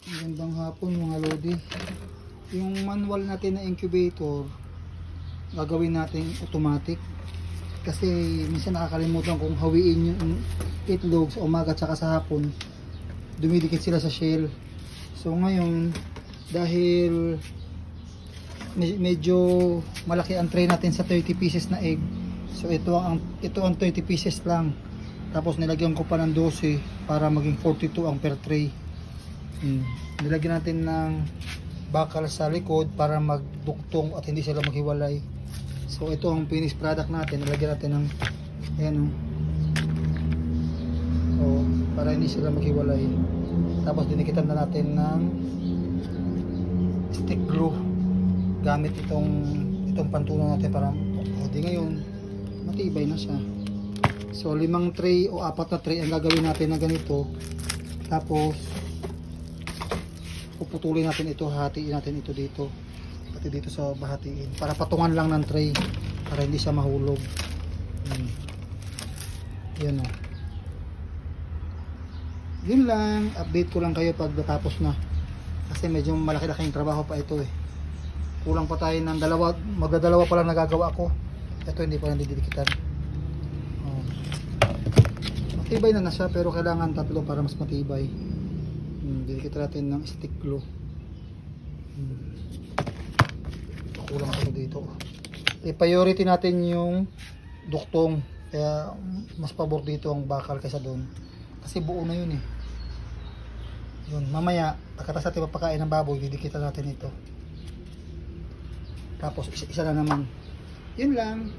Magandang hapon mga lodi. Yung manual natin na incubator, gagawin natin automatic. Kasi minsan nakakalimutan kung hawiin yung itlog sa umaga at saka sa hapon. Dumidikit sila sa shell. So ngayon, dahil medyo malaki ang tray natin sa 30 pieces na egg. So ito ang 30 pieces lang. Tapos nilagyan ko pa ng 12 para maging 42 ang per tray. Nilagyan natin ng bakal sa likod para magduktong at hindi sila maghiwalay. So ito ang finished product natin. Nilagyan natin ng ayan para hindi sila maghiwalay. Tapos dinikitan na natin ng stick glue gamit itong pantulan natin para di ngayon matibay na siya. So 5 tray o 4 na tray ang gagawin natin na ganito. Tapos puputulin natin ito, hatiin natin ito dito pati dito sa bahatiin para patungan lang ng tray para hindi siya mahulog. Yan yun lang, update ko lang kayo pag natapos na kasi medyo malaki-laking trabaho pa ito kulang pa tayo ng magdadalawa pa lang nagagawa ko. Ito hindi pa nandidikitan. Matibay na siya pero kailangan 3 para mas matibay. Didikit natin ng stick glue. Kulang ako dito. I-priority natin yung duktong. Kaya mas pabor dito ang bakal kaysa doon. Kasi buo na yun Yun, mamaya, pagkatas natin papakain ng baboy, didikitan natin ito. Tapos isa na naman. Yun lang.